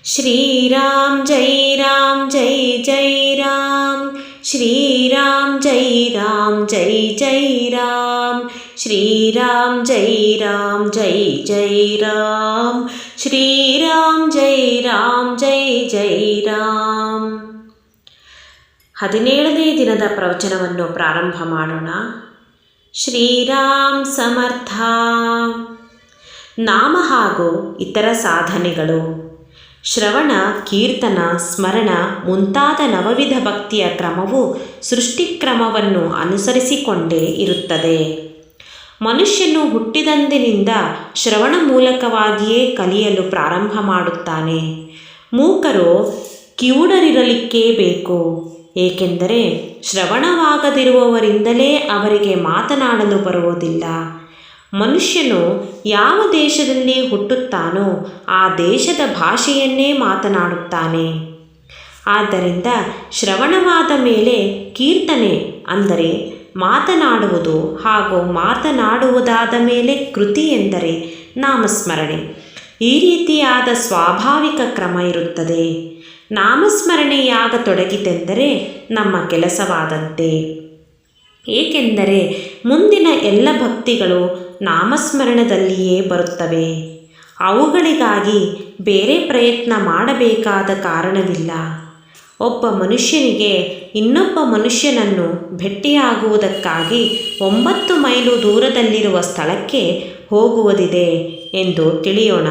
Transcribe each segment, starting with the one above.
श्रीराम जय राम जय जय राम, श्रीराम जय राम जय जय राम, श्रीराम जय राम जय जय राम, श्रीराम जय राम जय जय राम. 17ನೇ ದಿನದ ಪ್ರವಚನವನ್ನು ಪ್ರಾರಂಭ ಮಾಡೋಣ. ಶ್ರೀರಾಮ್ ಸಮರ್ಥ. ನಾಮ ಹಾಗೂ ಇತರ ಸಾಧನೆಗಳು ಶ್ರವಣ, ಕೀರ್ತನ, ಸ್ಮರಣ ಮುಂತಾದ ನವವಿಧ ಭಕ್ತಿಯ ಕ್ರಮವು ಸೃಷ್ಟಿಕ್ರಮವನ್ನು ಅನುಸರಿಸಿಕೊಂಡೇ ಇರುತ್ತದೆ. ಮನುಷ್ಯನು ಹುಟ್ಟಿದಂದಿನಿಂದ ಶ್ರವಣ ಮೂಲಕವಾಗಿಯೇ ಕಲಿಯಲು ಪ್ರಾರಂಭ ಮಾಡುತ್ತಾನೆ. ಮೂಕರು ಕಿವುಡರಿರಲಿಕ್ಕೇ ಬೇಕು, ಏಕೆಂದರೆ ಶ್ರವಣವಾಗದಿರುವವರಿಂದಲೇ ಅವರಿಗೆ ಮಾತನಾಡಲು ಬರುವುದಿಲ್ಲ. ಮನುಷ್ಯನು ಯಾವ ದೇಶದಲ್ಲಿ ಹುಟ್ಟುತ್ತಾನೋ ಆ ದೇಶದ ಭಾಷೆಯನ್ನೇ ಮಾತನಾಡುತ್ತಾನೆ. ಆದ್ದರಿಂದ ಶ್ರವಣವಾದ ಮೇಲೆ ಕೀರ್ತನೆ ಅಂದರೆ ಮಾತನಾಡುವುದು, ಹಾಗೂ ಮಾತನಾಡುವುದಾದ ಮೇಲೆ ಕೃತಿ ಎಂದರೆ ನಾಮಸ್ಮರಣೆ. ಈ ರೀತಿಯಾದ ಸ್ವಾಭಾವಿಕ ಕ್ರಮ ಇರುತ್ತದೆ. ನಾಮಸ್ಮರಣೆಯಾಗತೊಡಗಿತೆಂದರೆ ನಮ್ಮ ಕೆಲಸವಾದಂತೆ. ಏಕೆಂದರೆ ಮುಂದಿನ ಎಲ್ಲ ಭಕ್ತಿಗಳು ನಾಮಸ್ಮರಣದಲ್ಲಿಯೇ ಬರುತ್ತವೆ. ಅವುಗಳಿಗಾಗಿ ಬೇರೆ ಪ್ರಯತ್ನ ಮಾಡಬೇಕಾದ ಕಾರಣವಿಲ್ಲ. ಒಬ್ಬ ಮನುಷ್ಯನಿಗೆ ಇನ್ನೊಬ್ಬ ಮನುಷ್ಯನನ್ನು ಭೇಟಿಯಾಗುವುದಕ್ಕಾಗಿ 9 ಮೈಲು ದೂರದಲ್ಲಿರುವ ಸ್ಥಳಕ್ಕೆ ಹೋಗುವುದಿದೆ ಎಂದು ತಿಳಿಯೋಣ.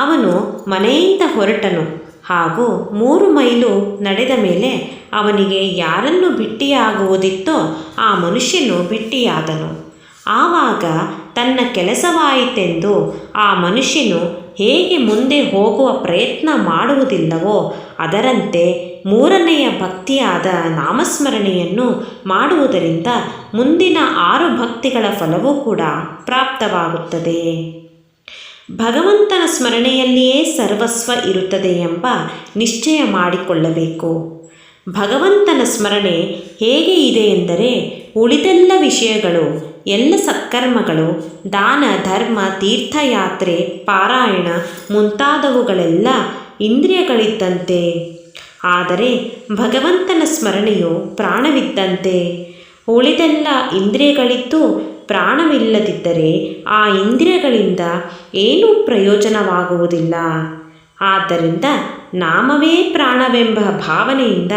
ಅವನು ಮನೆಯಿಂದ ಹೊರಟನು ಹಾಗೂ 3 ಮೈಲು ನಡೆದ ಮೇಲೆ ಅವನಿಗೆ ಯಾರನ್ನು ಭೇಟಿಯಾಗುವುದಿತ್ತೋ ಆ ಮನುಷ್ಯನು ಭೇಟಿಯಾದನು. ಆವಾಗ ತನ್ನ ಕೆಲಸವಾಯಿತೆಂದು ಆ ಮನುಷ್ಯನು ಹೇಗೆ ಮುಂದೆ ಹೋಗುವ ಪ್ರಯತ್ನ ಮಾಡುವುದಿಲ್ಲವೋ ಅದರಂತೆ 3ನೆಯ ಭಕ್ತಿಯಾದ ನಾಮಸ್ಮರಣೆಯನ್ನು ಮಾಡುವುದರಿಂದ ಮುಂದಿನ 6 ಭಕ್ತಿಗಳ ಫಲವೂ ಕೂಡ ಪ್ರಾಪ್ತವಾಗುತ್ತದೆ. ಭಗವಂತನ ಸ್ಮರಣೆಯಲ್ಲಿಯೇ ಸರ್ವಸ್ವ ಇರುತ್ತದೆ ಎಂಬ ನಿಶ್ಚಯ ಮಾಡಿಕೊಳ್ಳಬೇಕು. ಭಗವಂತನ ಸ್ಮರಣೆ ಹೇಗೆ ಇದೆ ಎಂದರೆ ಉಳಿದೆಲ್ಲ ವಿಷಯಗಳು, ಎಲ್ಲ ಸತ್ಕರ್ಮಗಳು, ದಾನ, ಧರ್ಮ, ತೀರ್ಥಯಾತ್ರೆ, ಪಾರಾಯಣ ಮುಂತಾದವುಗಳೆಲ್ಲ ಇಂದ್ರಿಯಗಳಿದ್ದಂತೆ. ಆದರೆ ಭಗವಂತನ ಸ್ಮರಣೆಯು ಪ್ರಾಣವಿದ್ದಂತೆ. ಉಳಿದೆಲ್ಲ ಇಂದ್ರಿಯಗಳಿದ್ದು ಪ್ರಾಣವಿಲ್ಲದಿದ್ದರೆ ಆ ಇಂದ್ರಿಯಗಳಿಂದ ಏನೂ ಪ್ರಯೋಜನವಾಗುವುದಿಲ್ಲ. ಆದ್ದರಿಂದ ನಾಮವೇ ಪ್ರಾಣವೆಂಬ ಭಾವನೆಯಿಂದ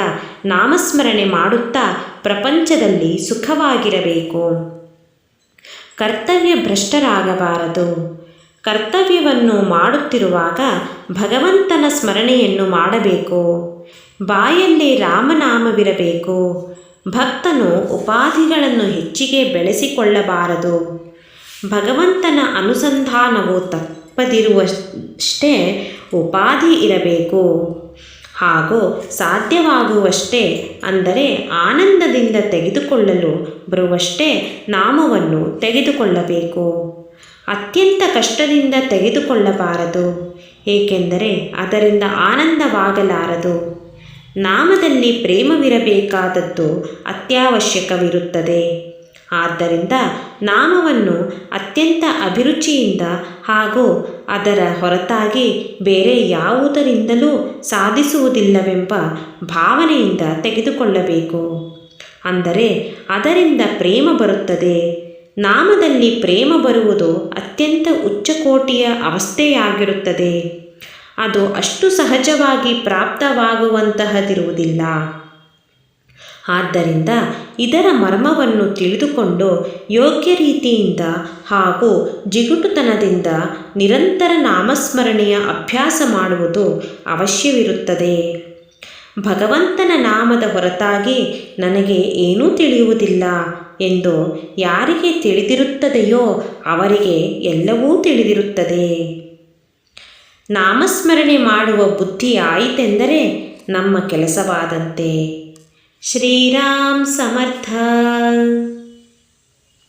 ನಾಮಸ್ಮರಣೆ ಮಾಡುತ್ತಾ ಪ್ರಪಂಚದಲ್ಲಿ ಸುಖವಾಗಿರಬೇಕು. ಕರ್ತವ್ಯ ಭ್ರಷ್ಟರಾಗಬಾರದು. ಕರ್ತವ್ಯವನ್ನು ಮಾಡುತ್ತಿರುವಾಗ ಭಗವಂತನ ಸ್ಮರಣೆಯನ್ನು ಮಾಡಬೇಕು. ಬಾಯಲ್ಲಿ ರಾಮನಾಮವಿರಬೇಕು. ಭಕ್ತನು ಉಪಾಧಿಗಳನ್ನು ಹೆಚ್ಚಿಗೆ ಬೆಳೆಸಿಕೊಳ್ಳಬಾರದು. ಭಗವಂತನ ಅನುಸಂಧಾನವು ತಪ್ಪದಿರುವಷ್ಟೇ ಉಪಾಧಿ ಇರಬೇಕು. ಹಾಗೂ ಸಾಧ್ಯವಾಗುವಷ್ಟೇ ಅಂದರೆ ಆನಂದದಿಂದ ತೆಗೆದುಕೊಳ್ಳಲು ಬರುವಷ್ಟೇ ನಾಮವನ್ನು ತೆಗೆದುಕೊಳ್ಳಬೇಕು. ಅತ್ಯಂತ ಕಷ್ಟದಿಂದ ತೆಗೆದುಕೊಳ್ಳಬಾರದು, ಏಕೆಂದರೆ ಅದರಿಂದ ಆನಂದವಾಗಲಾರದು. ನಾಮದಲ್ಲಿ ಪ್ರೇಮವಿರಬೇಕಾದದ್ದು ಅತ್ಯವಶ್ಯಕವಿರುತ್ತದೆ. ಆದ್ದರಿಂದ ನಾಮವನ್ನು ಅತ್ಯಂತ ಅಭಿರುಚಿಯಿಂದ ಹಾಗೂ ಅದರ ಹೊರತಾಗಿ ಬೇರೆ ಯಾವುದರಿಂದಲೂ ಸಾಧಿಸುವುದಿಲ್ಲವೆಂಬ ಭಾವನೆಯಿಂದ ತೆಗೆದುಕೊಳ್ಳಬೇಕು. ಅಂದರೆ ಅದರಿಂದ ಪ್ರೇಮ ಬರುತ್ತದೆ. ನಾಮದಲ್ಲಿ ಪ್ರೇಮ ಬರುವುದು ಅತ್ಯಂತ ಉಚ್ಚಕೋಟಿಯ ಅವಸ್ಥೆಯಾಗಿರುತ್ತದೆ. ಅದು ಅಷ್ಟು ಸಹಜವಾಗಿ ಪ್ರಾಪ್ತವಾಗುವಂತಹದಿರುವುದಿಲ್ಲ. ಆದ್ದರಿಂದ ಇದರ ಮರ್ಮವನ್ನು ತಿಳಿದುಕೊಂಡು ಯೋಗ್ಯ ರೀತಿಯಿಂದ ಹಾಗೂ ಜಿಗುಟುತನದಿಂದ ನಿರಂತರ ನಾಮಸ್ಮರಣೆಯ ಅಭ್ಯಾಸ ಮಾಡುವುದು ಅವಶ್ಯವಿರುತ್ತದೆ. ಭಗವಂತನ ನಾಮದ ಹೊರತಾಗಿ ನನಗೆ ಏನೂ ತಿಳಿಯುವುದಿಲ್ಲ ಎಂದು ಯಾರಿಗೆ ತಿಳಿದಿರುತ್ತದೆಯೋ ಅವರಿಗೆ ಎಲ್ಲವೂ ತಿಳಿದಿರುತ್ತದೆ. ನಾಮಸ್ಮರಣೆ ಮಾಡುವ ಬುದ್ಧಿ ಆಯಿತೆಂದರೆ ನಮ್ಮ ಕೆಲಸವಾದಂತೆ. ಶ್ರೀರಾಮ್ ಸಮರ್ಥ.